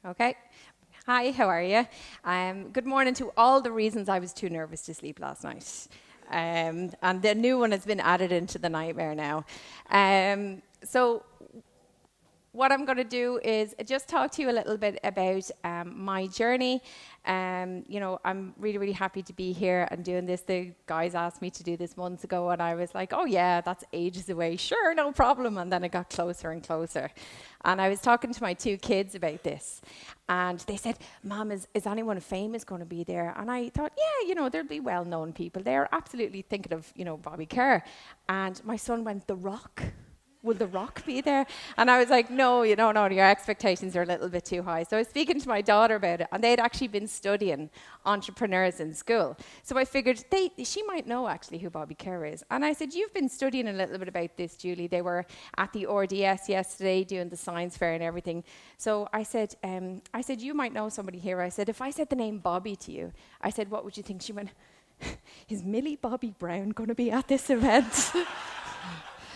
Okay. Hi, how are you? Good morning to all the reasons I was too nervous to sleep last night. And the new one has been added into the nightmare now. So what I'm going to do is just talk to you a little bit about my journey. I'm really, really happy to be here and doing this. The guys asked me to do this months ago, and I was like, oh, yeah, that's ages away. Sure, no problem. And then it got closer and closer. And I was talking to my two kids about this, and they said, Mom, is anyone famous going to be there? And I thought, yeah, there'll be well known people there. Absolutely thinking of, Bobby Kerr. And my son went, The Rock? Will The Rock be there? And I was like, no, no, your expectations are a little bit too high. So I was speaking to my daughter about it, and they'd actually been studying entrepreneurs in school. So I figured she might know actually who Bobby Kerr is. And I said, you've been studying a little bit about this, Julie. They were at the RDS yesterday doing the science fair and everything. So I said, you might know somebody here. I said, if I said the name Bobby to you, I said, what would you think? She went, is Millie Bobby Brown going to be at this event?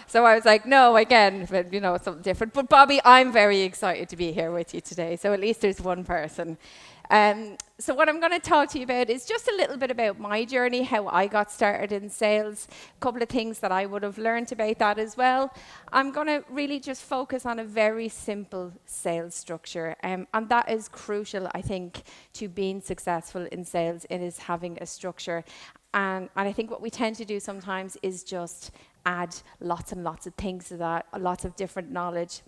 So I was like, no, again, but something different. But Bobby, I'm very excited to be here with you today. So at least there's one person. So what I'm going to talk to you about is just a little bit about my journey, how I got started in sales, a couple of things that I would have learned about that as well. I'm going to really just focus on a very simple sales structure. And that is crucial, I think, to being successful in sales. It is having a structure. And I think what we tend to do sometimes is just add lots and lots of things to that, lots of different knowledge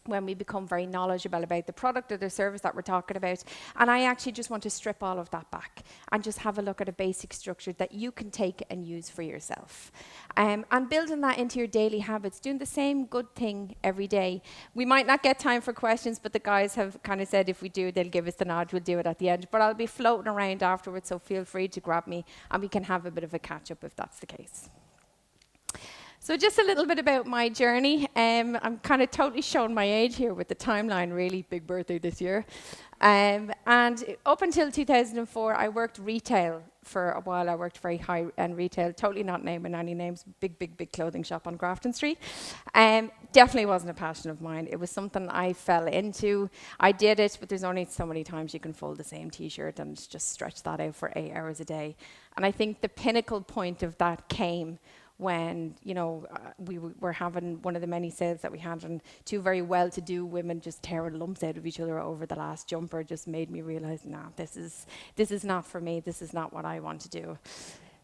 when we become very knowledgeable about the product or the service that we're talking about. And I actually just want to strip all of that back and just have a look at a basic structure that you can take and use for yourself. And building that into your daily habits, doing the same good thing every day. We might not get time for questions, but the guys have kind of said if we do, they'll give us the nod, we'll do it at the end. But I'll be floating around afterwards, so feel free to grab me and we can have a bit of a catch up if that's the case. So just a little bit about my journey. I'm kind of totally showing my age here with the timeline, really. Big birthday this year. And up until 2004, I worked retail for a while. I worked very high-end retail, totally not naming any names, big clothing shop on Grafton Street. Definitely wasn't a passion of mine. It was something I fell into. I did it, but there's only so many times you can fold the same T-shirt and just stretch that out for 8 hours a day. And I think the pinnacle point of that came when we were having one of the many sales that we had, and two very well-to-do women just tearing lumps out of each other over the last jumper just made me realize, nah, this is not for me. This is not what I want to do.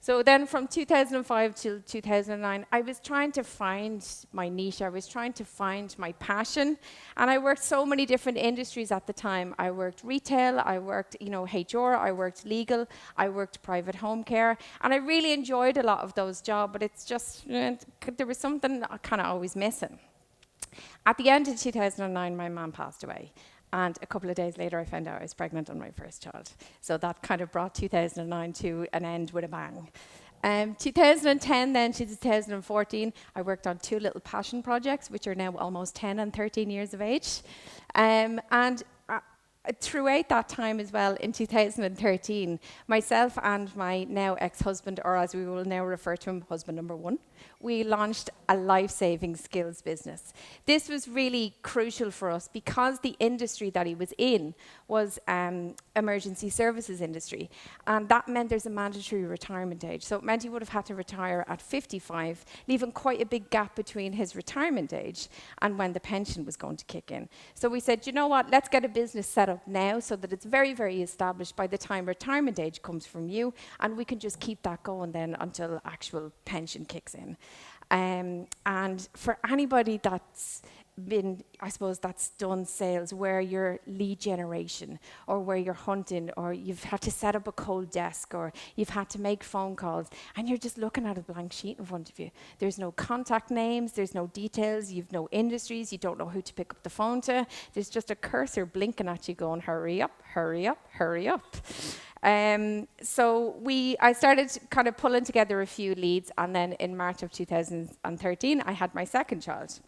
So then from 2005 till 2009, I was trying to find my niche. I was trying to find my passion. And I worked so many different industries at the time. I worked retail, I worked HR, I worked legal, I worked private home care. And I really enjoyed a lot of those jobs, but it's just, there was something kind of always missing. At the end of 2009, my mom passed away. And a couple of days later, I found out I was pregnant on my first child. So that kind of brought 2009 to an end with a bang. 2010 then to 2014, I worked on two little passion projects, which are now almost 10 and 13 years of age. And throughout that time as well, in 2013, myself and my now ex-husband, or as we will now refer to him, husband number one, we launched a life-saving skills business. This was really crucial for us because the industry that he was in was emergency services industry. And that meant there's a mandatory retirement age. So it meant he would have had to retire at 55, leaving quite a big gap between his retirement age and when the pension was going to kick in. So we said, you know what, let's get a business set up now so that it's very, very established by the time retirement age comes from you, and we can just keep that going then until actual pension kicks in. And for anybody that's been, I suppose, that's done sales where you're lead generation or where you're hunting or you've had to set up a cold desk or you've had to make phone calls and you're just looking at a blank sheet in front of you. There's no contact names, there's no details, you've no industries, you don't know who to pick up the phone to. There's just a cursor blinking at you going, hurry up, hurry up, hurry up. So I started kind of pulling together a few leads, and then in March of 2013, I had my second child.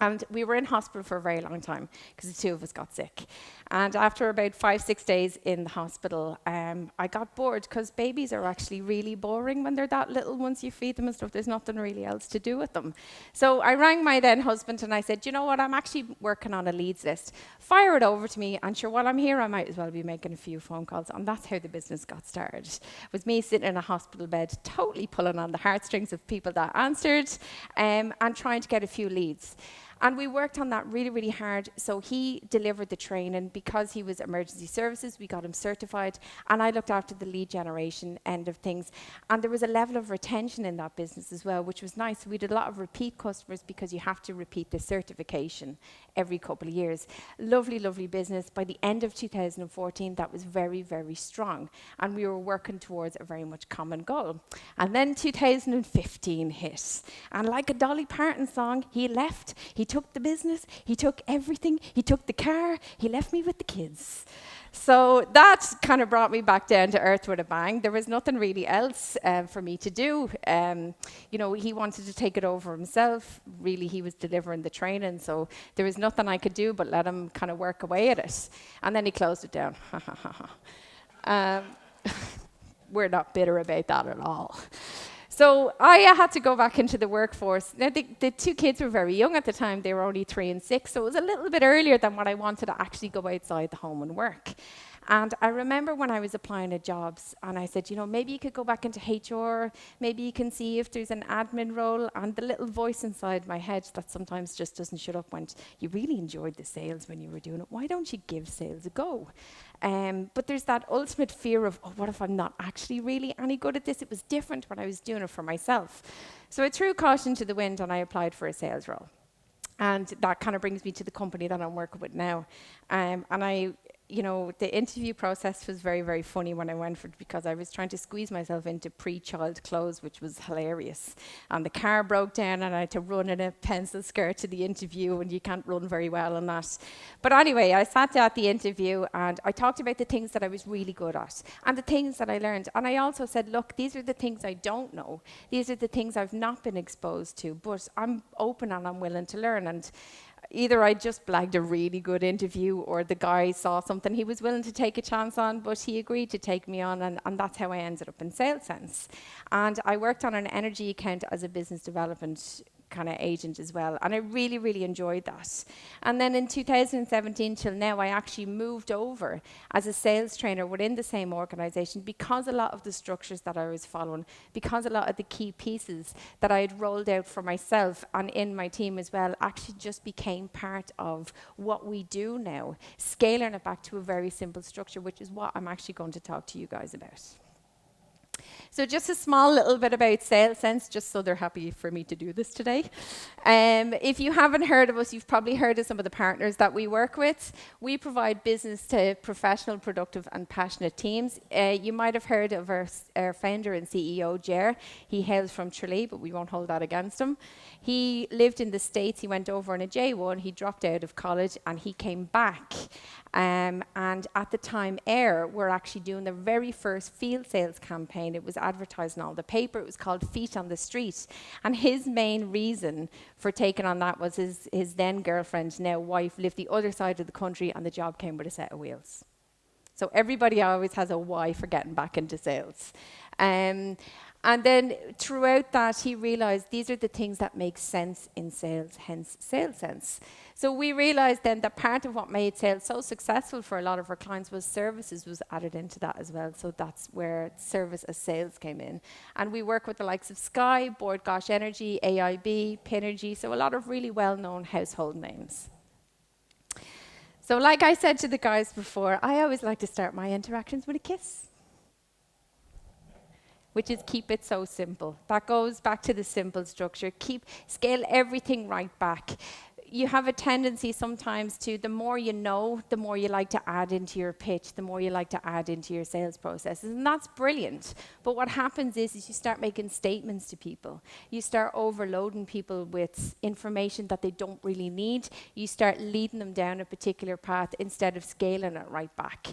And we were in hospital for a very long time because the two of us got sick. And after about 5-6 days in the hospital, I got bored because babies are actually really boring when they're that little. Once you feed them and stuff, there's nothing really else to do with them. So I rang my then husband and I said, you know what, I'm actually working on a leads list. Fire it over to me, and sure, while I'm here, I might as well be making a few phone calls. And that's how the business got started. It was me sitting in a hospital bed, totally pulling on the heartstrings of people that answered, and trying to get a few leads. And we worked on that really, really hard. So he delivered the training. Because he was emergency services, we got him certified. And I looked after the lead generation end of things. And there was a level of retention in that business as well, which was nice. We did a lot of repeat customers because you have to repeat the certification every couple of years. Lovely, lovely business. By the end of 2014, that was very, very strong. And we were working towards a very much common goal. And then 2015 hit. And like a Dolly Parton song, he left. He took the business, he took everything, he took the car, he left me with the kids. So that kind of brought me back down to earth with a bang. There was nothing really else for me to do. He wanted to take it over himself. Really, he was delivering the training, so there was nothing I could do but let him kind of work away at it. And then he closed it down. We're not bitter about that at all. So I had to go back into the workforce. Now, the two kids were very young at the time. They were only 3 and 6, so it was a little bit earlier than what I wanted to actually go outside the home and work. And I remember when I was applying at jobs, and I said, maybe you could go back into HR, maybe you can see if there's an admin role. And the little voice inside my head that sometimes just doesn't shut up went, you really enjoyed the sales when you were doing it. Why don't you give sales a go? But there's that ultimate fear of, what if I'm not actually really any good at this? It was different when I was doing it for myself. So I threw caution to the wind and I applied for a sales role. And that kind of brings me to the company that I'm working with now. The interview process was very, very funny when I went for it because I was trying to squeeze myself into pre-child clothes, which was hilarious. And the car broke down and I had to run in a pencil skirt to the interview, and you can't run very well on that. But anyway, I sat at the interview and I talked about the things that I was really good at and the things that I learned. And I also said, look, these are the things I don't know. These are the things I've not been exposed to, but I'm open and I'm willing to learn. And either I just blagged a really good interview or the guy saw something he was willing to take a chance on, but he agreed to take me on, and that's how I ended up in SalesSense. And I worked on an energy account as a business development kind of agent as well, and I really, really enjoyed that. And then in 2017 till now, I actually moved over as a sales trainer within the same organization because a lot of the structures that I was following, because a lot of the key pieces that I had rolled out for myself and in my team as well actually just became part of what we do now, scaling it back to a very simple structure, which is what I'm actually going to talk to you guys about. So just a small little bit about SalesSense, just so they're happy for me to do this today. If you haven't heard of us, you've probably heard of some of the partners that we work with. We provide business to professional, productive and passionate teams. You might have heard of our founder and CEO, Ger. He hails from Tralee, but we won't hold that against him. He lived in the States. He went over on a J1. He dropped out of college and he came back. And at the time, Air were actually doing the very first field sales campaign. It was advertised in all the paper. It was called Feet on the Street. And his main reason for taking on that was his then girlfriend, now wife, lived the other side of the country, and the job came with a set of wheels. So everybody always has a why for getting back into sales. And then throughout that, he realized these are the things that make sense in sales, hence SalesSense. So we realized then that part of what made sales so successful for a lot of our clients was services was added into that as well. So that's where service as sales came in. And we work with the likes of Sky, Bord Gáis Energy, AIB, Pinergy, so a lot of really well-known household names. So like I said to the guys before, I always like to start my interactions with a kiss, which is keep it so simple. That goes back to the simple structure. Scale everything right back. You have a tendency sometimes to, the more you know, the more you like to add into your pitch, the more you like to add into your sales processes, and that's brilliant. But what happens is you start making statements to people. You start overloading people with information that they don't really need. You start leading them down a particular path instead of scaling it right back.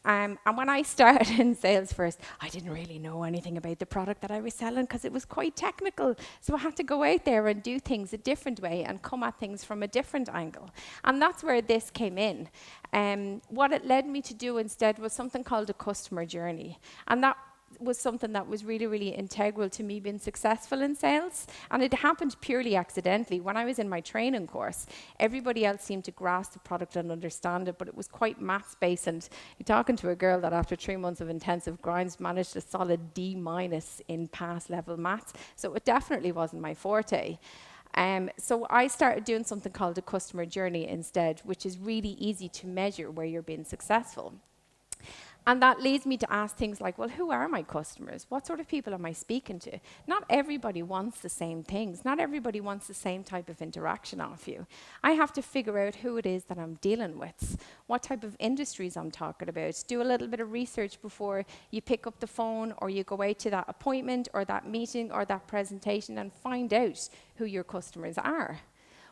And when I started in sales first, I didn't really know anything about the product that I was selling because it was quite technical. So I had to go out there and do things a different way and come at things from a different angle. And that's where this came in. What it led me to do instead was something called a customer journey. And that was something that was really, really integral to me being successful in sales. And it happened purely accidentally. When I was in my training course, everybody else seemed to grasp the product and understand it, but it was quite maths-based. And you're talking to a girl that after 3 months of intensive grinds managed a solid D- in pass level maths. So it definitely wasn't my forte. So I started doing something called a customer journey instead, which is really easy to measure where you're being successful. And that leads me to ask things like, well, who are my customers? What sort of people am I speaking to? Not everybody wants the same things. Not everybody wants the same type of interaction off you. I have to figure out who it is that I'm dealing with, what type of industries I'm talking about. Do a little bit of research before you pick up the phone or you go out to that appointment or that meeting or that presentation and find out who your customers are.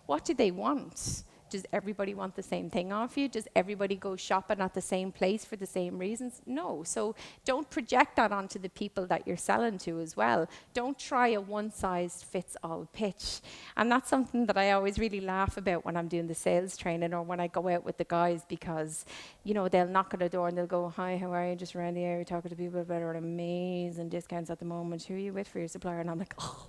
What do they want? Does everybody want the same thing off you? Does everybody go shopping at the same place for the same reasons? No. So don't project that onto the people that you're selling to as well. Don't try a one-size-fits-all pitch. And that's something that I always really laugh about when I'm doing the sales training or when I go out with the guys because, you know, they'll knock on the door and they'll go, hi, how are you? Just around the area talking to people about our amazing discounts at the moment. Who are you with for your supplier? And I'm like, oh.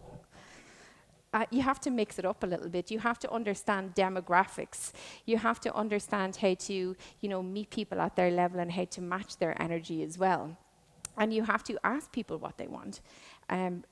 You have to mix it up a little bit. You have to understand demographics. You have to understand how to, you know, meet people at their level and how to match their energy as well. And you have to ask people what they want.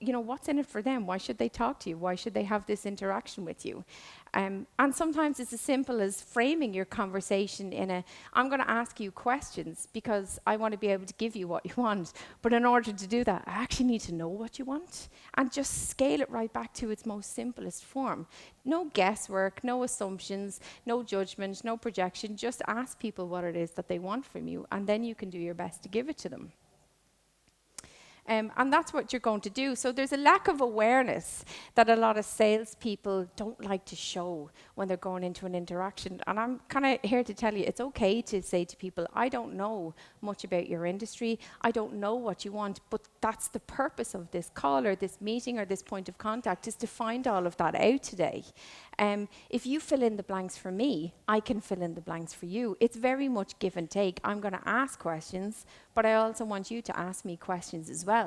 You know, what's in it for them? Why should they talk to you? Why should they have this interaction with you? And sometimes it's as simple as framing your conversation in a, I'm going to ask you questions because I want to be able to give you what you want. But in order to do that, I actually need to know what you want and just scale it right back to its most simplest form. No guesswork, no assumptions, no judgment, no projection. Just ask people what it is that they want from you, and then you can do your best to give it to them. And that's what you're going to do. So there's a lack of awareness that a lot of salespeople don't like to show when they're going into an interaction. And I'm kind of here to tell you, it's okay to say to people, I don't know much about your industry. I don't know what you want, but that's the purpose of this call or this meeting or this point of contact is to find all of that out today. If you fill in the blanks for me, I can fill in the blanks for you. It's very much give and take. I'm going to ask questions, but I also want you to ask me questions as well.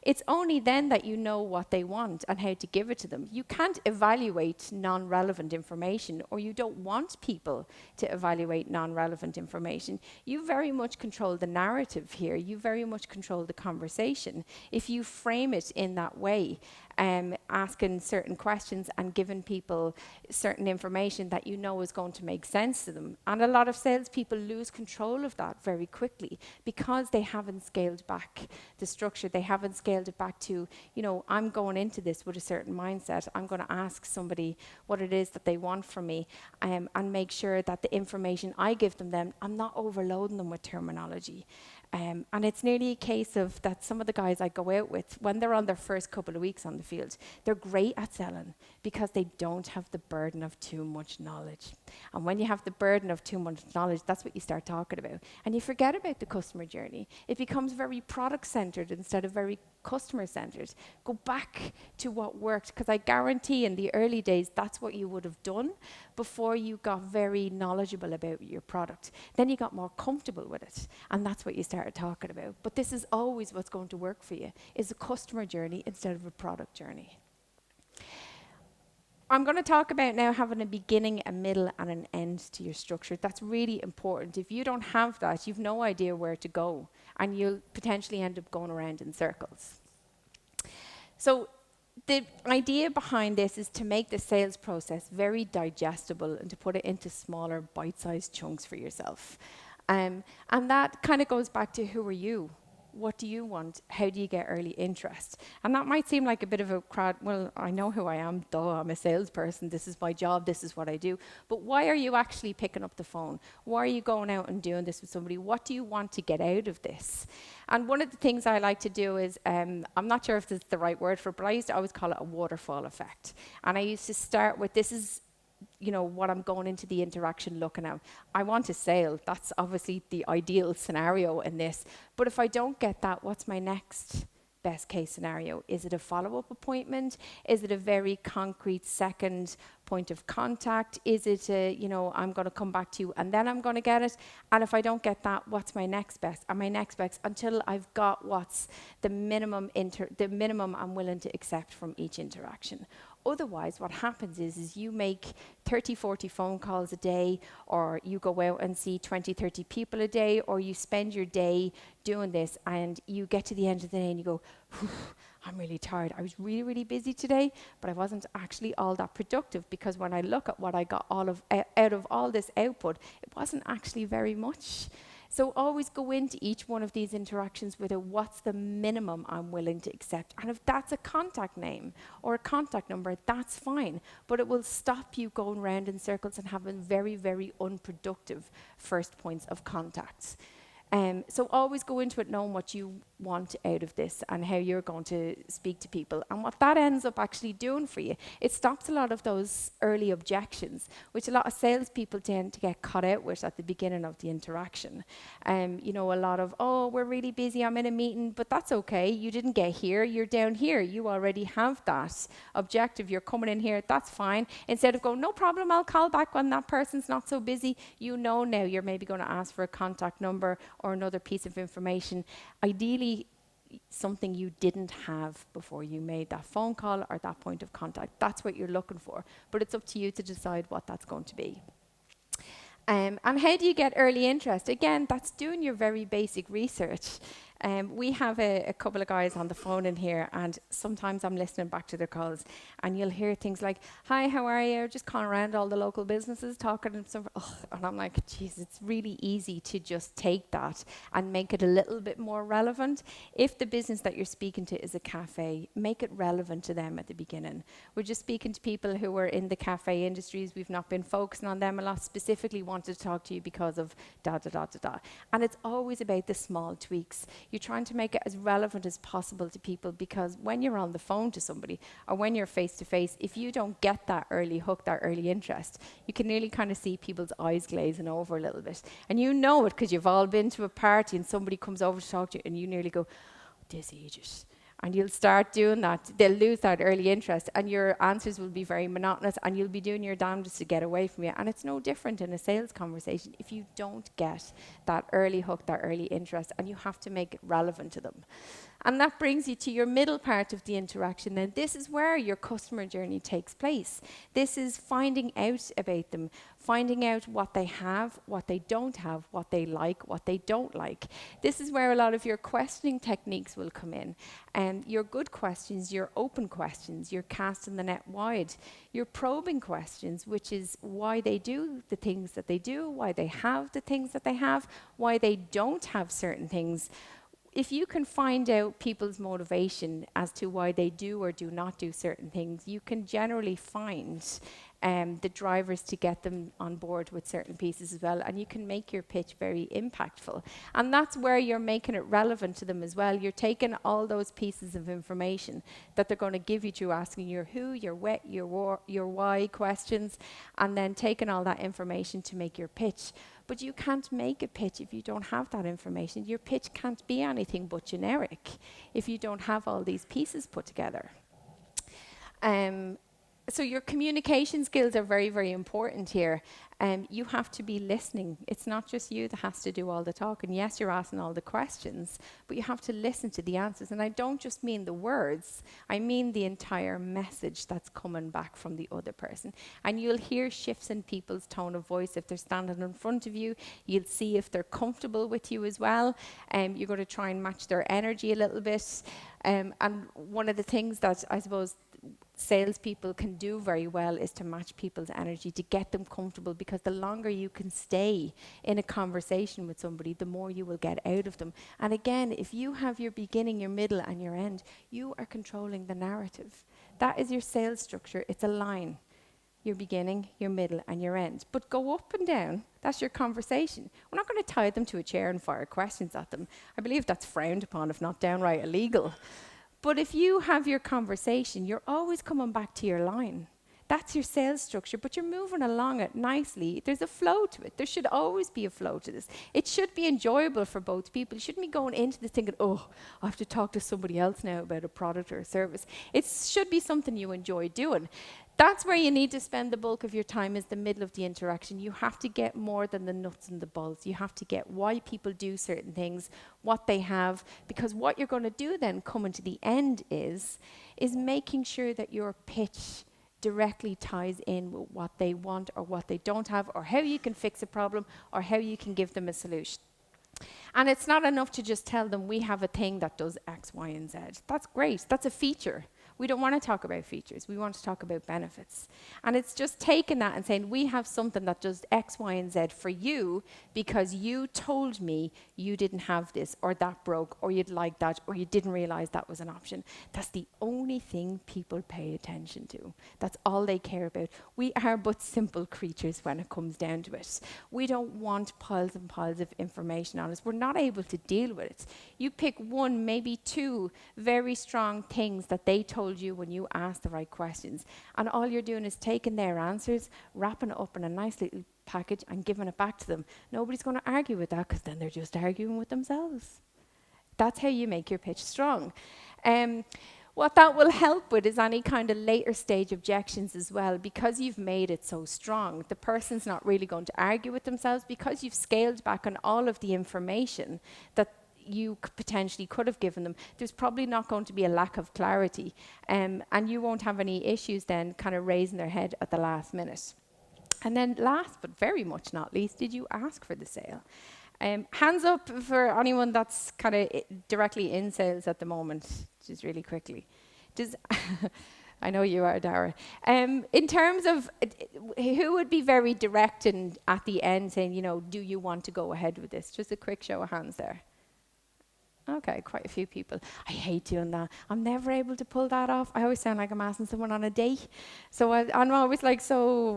It's only then that you know what they want and how to give it to them. You can't evaluate non-relevant information, or you don't want people to evaluate non-relevant information. You very much control the narrative here. You very much control the conversation. If you frame it in that way, asking certain questions and giving people certain information that you know is going to make sense to them. And a lot of salespeople lose control of that very quickly because they haven't scaled back the structure. They haven't scaled it back to, you know, I'm going into this with a certain mindset. I'm going to ask somebody what it is that they want from me, and make sure that the information I give them, I'm not overloading them with terminology. And it's nearly a case of that some of the guys I go out with, when they're on their first couple of weeks on the field, they're great at selling because they don't have the burden of too much knowledge. And when you have the burden of too much knowledge, that's what you start talking about. And you forget about the customer journey. It becomes very product-centered instead of very customer-centered. Go back to what worked, because I guarantee in the early days, that's what you would have done before you got very knowledgeable about your product. Then you got more comfortable with it, and that's what you started talking about. But this is always what's going to work for you, is a customer journey instead of a product journey. I'm going to talk about now having a beginning, a middle, and an end to your structure. That's really important. If you don't have that, you've no idea where to go, and you'll potentially end up going around in circles. So the idea behind this is to make the sales process very digestible and to put it into smaller bite-sized chunks for yourself. And that kind of goes back to who are you? What do you want? How do you get early interest? And that might seem like a bit of a crowd. Well, I know who I am, duh, I'm a salesperson, this is my job, this is what I do. But why are you actually picking up the phone? Why are you going out and doing this with somebody? What do you want to get out of this? And one of the things I like to do is, I'm not sure if this is the right word for it, but I used to always call it a waterfall effect. And I used to start with, this is what I'm going into the interaction looking at. I want a sale. That's obviously the ideal scenario in this. But if I don't get that, what's my next best case scenario? Is it a follow-up appointment? Is it a very concrete second point of contact? Is it I'm going to come back to you and then I'm going to get it? And if I don't get that, what's my next best? And my next best until I've got what's the minimum I'm willing to accept from each interaction. Otherwise, what happens is you make 30, 40 phone calls a day, or you go out and see 20, 30 people a day, or you spend your day doing this, and you get to the end of the day and you go, I'm really tired. I was really, really busy today, but I wasn't actually all that productive, because when I look at what I got out of all this output, it wasn't actually very much. So always go into each one of these interactions with what's the minimum I'm willing to accept. And if that's a contact name or a contact number, that's fine. But it will stop you going round in circles and having very, very unproductive first points of contacts. So always go into it knowing what you want out of this and how you're going to speak to people. And what that ends up actually doing for you, it stops a lot of those early objections, which a lot of salespeople tend to get caught out with at the beginning of the interaction. A lot of, oh, we're really busy, I'm in a meeting, but that's okay. You didn't get here, you're down here. You already have that objective. You're coming in here, that's fine. Instead of going, no problem, I'll call back when that person's not so busy. Now you're maybe going to ask for a contact number or another piece of information. Ideally, something you didn't have before you made that phone call or that point of contact. That's what you're looking for. But it's up to you to decide what that's going to be. And how do you get early interest? Again, that's doing your very basic research. We have a couple of guys on the phone in here, and sometimes I'm listening back to their calls, and you'll hear things like, hi, how are you? Just calling around all the local businesses, talking and stuff. And I'm like, geez, it's really easy to just take that and make it a little bit more relevant. If the business that you're speaking to is a cafe, make it relevant to them at the beginning. We're just speaking to people who are in the cafe industries. We've not been focusing on them a lot. Specifically wanted to talk to you because of da da da da da. And it's always about the small tweaks. You're trying to make it as relevant as possible to people, because when you're on the phone to somebody or when you're face to face, if you don't get that early hook, that early interest, you can nearly kind of see people's eyes glazing over a little bit. And you know it because you've all been to a party and somebody comes over to talk to you and you nearly go, this idiot. And you'll start doing that. They'll lose that early interest, and your answers will be very monotonous, and you'll be doing your damnedest to get away from you. And it's no different in a sales conversation if you don't get that early hook, that early interest, and you have to make it relevant to them. And that brings you to your middle part of the interaction. And this is where your customer journey takes place. This is finding out about them, finding out what they have, what they don't have, what they like, what they don't like. This is where a lot of your questioning techniques will come in. And your good questions, your open questions, your casting the net wide, your probing questions, which is why they do the things that they do, why they have the things that they have, why they don't have certain things. If you can find out people's motivation as to why they do or do not do certain things, you can generally find the drivers to get them on board with certain pieces as well, and you can make your pitch very impactful. And that's where you're making it relevant to them as well. You're taking all those pieces of information that they're going to give you through asking your who, your what, your why questions, and then taking all that information to make your pitch. But you can't make a pitch if you don't have that information. Your pitch can't be anything but generic if you don't have all these pieces put together. So your communication skills are very, very important here. You have to be listening. It's not just you that has to do all the talking. Yes, you're asking all the questions, but you have to listen to the answers. And I don't just mean the words. I mean the entire message that's coming back from the other person. And you'll hear shifts in people's tone of voice if they're standing in front of you. You'll see if they're comfortable with you as well. You're going to try and match their energy a little bit. And one of the things that I suppose salespeople can do very well is to match people's energy, to get them comfortable, because the longer you can stay in a conversation with somebody, the more you will get out of them. And again, if you have your beginning, your middle, and your end, you are controlling the narrative. That is your sales structure. It's a line. Your beginning, your middle, and your end. But go up and down. That's your conversation. We're not going to tie them to a chair and fire questions at them. I believe that's frowned upon, if not downright illegal. But if you have your conversation, you're always coming back to your line. That's your sales structure, but you're moving along it nicely. There's a flow to it. There should always be a flow to this. It should be enjoyable for both people. You shouldn't be going into this thinking, oh, I have to talk to somebody else now about a product or a service. It should be something you enjoy doing. That's where you need to spend the bulk of your time, is the middle of the interaction. You have to get more than the nuts and the bolts. You have to get why people do certain things, what they have, because what you're going to do then coming to the end is making sure that your pitch directly ties in with what they want or what they don't have, or how you can fix a problem, or how you can give them a solution. And it's not enough to just tell them we have a thing that does X, Y, and Z. That's great. That's a feature. We don't want to talk about features. We want to talk about benefits. And it's just taking that and saying, we have something that does X, Y, and Z for you because you told me you didn't have this, or that broke, or you'd like that, or you didn't realize that was an option. That's the only thing people pay attention to. That's all they care about. We are but simple creatures when it comes down to it. We don't want piles and piles of information on us. We're not able to deal with it. You pick one, maybe two very strong things that they told you when you asked the right questions, and all you're doing is taking their answers, wrapping it up in a nice little package and giving it back to them. Nobody's going to argue with that, because then they're just arguing with themselves. That's how you make your pitch strong. What that will help with is any kind of later stage objections as well, because you've made it so strong. The person's not really going to argue with themselves, because you've scaled back on all of the information that you potentially could have given them. There's probably not going to be a lack of clarity, and you won't have any issues then kind of raising their head at the last minute. And then last but very much not least, did you ask for the sale? Hands up for anyone that's kind of directly in sales at the moment, just really quickly. I know you are, Dara. In terms of who would be very direct and at the end saying, you know, do you want to go ahead with this? Just a quick show of hands there. Okay, quite a few people. I hate doing that. I'm never able to pull that off. I always sound like I'm asking someone on a date. So I'm always like, do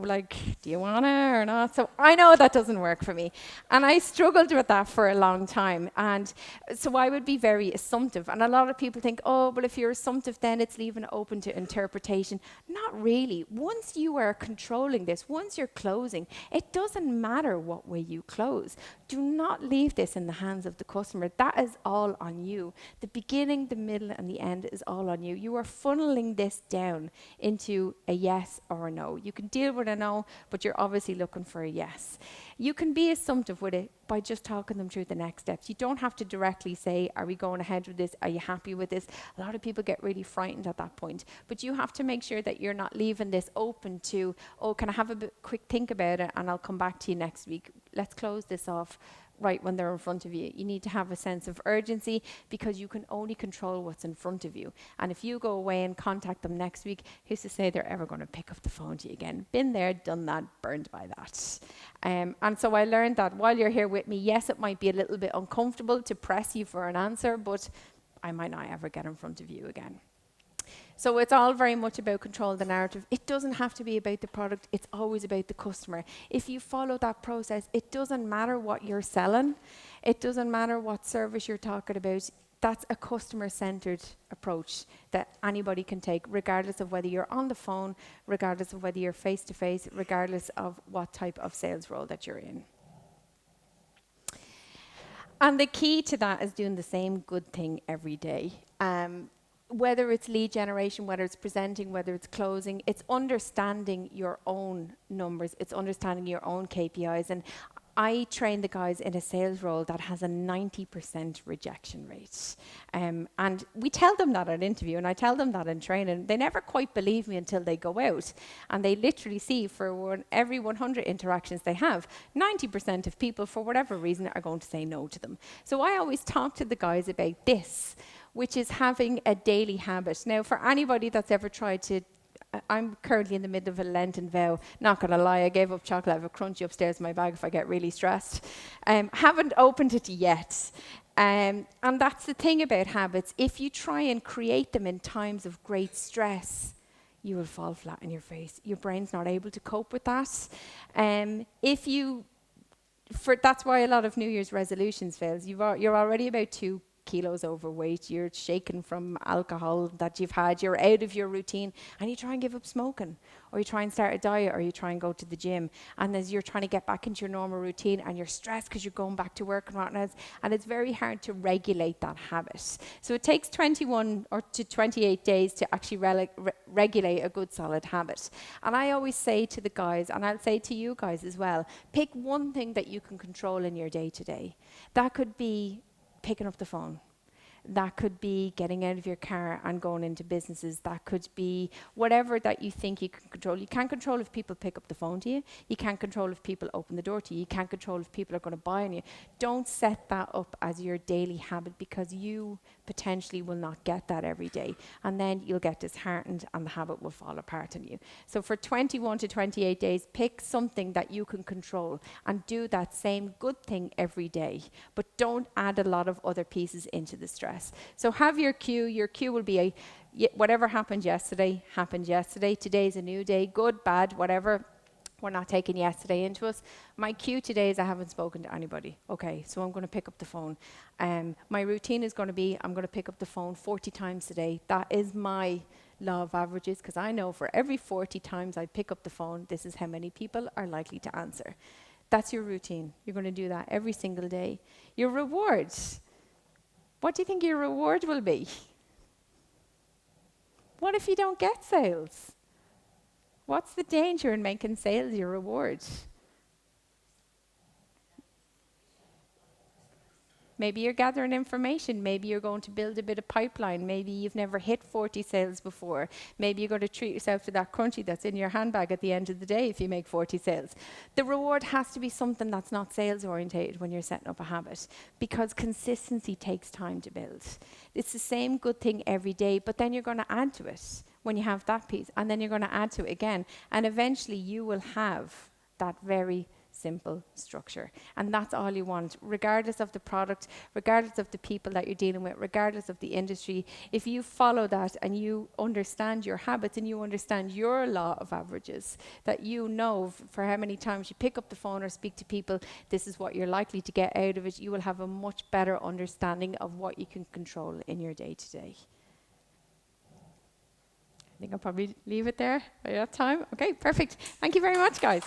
you want to or not? So I know that doesn't work for me. And I struggled with that for a long time. And so I would be very assumptive. And a lot of people think, oh, but if you're assumptive, then it's leaving it open to interpretation. Not really. Once you are controlling this, once you're closing, it doesn't matter what way you close. Do not leave this in the hands of the customer. That is all on you. The beginning, the middle, and the end is all on you. You are funneling this down into a yes or a no. You can deal with a no, but you're obviously looking for a yes. You can be assumptive with it by just talking them through the next steps. You don't have to directly say, are we going ahead with this? Are you happy with this? A lot of people get really frightened at that point. But you have to make sure that you're not leaving this open to, oh, can I have a quick think about it and I'll come back to you next week. Let's close this off right when they're in front of you. You need to have a sense of urgency, because you can only control what's in front of you. And if you go away and contact them next week, who's to say they're ever going to pick up the phone to you again? Been there, done that, burned by that. And so I learned that while you're here with me, yes, it might be a little bit uncomfortable to press you for an answer, but I might not ever get in front of you again. So it's all very much about control of the narrative. It doesn't have to be about the product. It's always about the customer. If you follow that process, it doesn't matter what you're selling. It doesn't matter what service you're talking about. That's a customer-centered approach that anybody can take, regardless of whether you're on the phone, regardless of whether you're face-to-face, regardless of what type of sales role that you're in. And the key to that is doing the same good thing every day. Whether it's lead generation, whether it's presenting, whether it's closing, it's understanding your own numbers, it's understanding your own KPIs. And I train the guys in a sales role that has a 90% rejection rate. And we tell them that at interview, and I tell them that in training. They never quite believe me until they go out. And they literally see for every 100 interactions they have, 90% of people, for whatever reason, are going to say no to them. So I always talk to the guys about this, which is having a daily habit. Now, for anybody that's ever tried to, I'm currently in the middle of a Lenten vow. Not going to lie, I gave up chocolate. I have a crunchy upstairs in my bag if I get really stressed. Haven't opened it yet. And that's the thing about habits. If you try and create them in times of great stress, you will fall flat on your face. Your brain's not able to cope with that. That's why a lot of New Year's resolutions fails. You're already about to kilos overweight, you're shaken from alcohol that you've had, you're out of your routine, and you try and give up smoking, or you try and start a diet, or you try and go to the gym. And as you're trying to get back into your normal routine, and you're stressed because you're going back to work and whatnot, and it's very hard to regulate that habit. So it takes 21 or to 28 days to actually regulate a good solid habit. And I always say to the guys, and I'll say to you guys as well, pick one thing that you can control in your day to day. That could be picking up the phone. That could be getting out of your car and going into businesses. That could be whatever that you think you can control. You can't control if people pick up the phone to you. You can't control if people open the door to you. You can't control if people are going to buy on you. Don't set that up as your daily habit, because you potentially will not get that every day. And then you'll get disheartened and the habit will fall apart on you. So for 21 to 28 days, pick something that you can control and do that same good thing every day. But don't add a lot of other pieces into the stress. So have your cue. Your cue will be whatever happened yesterday, happened yesterday. Today's a new day, good, bad, whatever. We're not taking yesterday into us. My cue today is I haven't spoken to anybody. Okay, so I'm going to pick up the phone. My routine is going to be I'm going to pick up the phone 40 times today. That is my law of averages, because I know for every 40 times I pick up the phone, this is how many people are likely to answer. That's your routine. You're going to do that every single day. Your rewards. What do you think your reward will be? What if you don't get sales? What's the danger in making sales your reward? Maybe you're gathering information. Maybe you're going to build a bit of pipeline. Maybe you've never hit 40 sales before. Maybe you're going to treat yourself to that crunchy that's in your handbag at the end of the day if you make 40 sales. The reward has to be something that's not sales orientated when you're setting up a habit, because consistency takes time to build. It's the same good thing every day, but then you're going to add to it when you have that piece, and then you're going to add to it again. And eventually you will have that very simple structure. And that's all you want, regardless of the product, regardless of the people that you're dealing with, regardless of the industry. If you follow that and you understand your habits and you understand your law of averages, that you know for how many times you pick up the phone or speak to people, this is what you're likely to get out of it, you will have a much better understanding of what you can control in your day to day. I think I'll probably leave it there. Are you at time? Okay, perfect. Thank you very much, guys.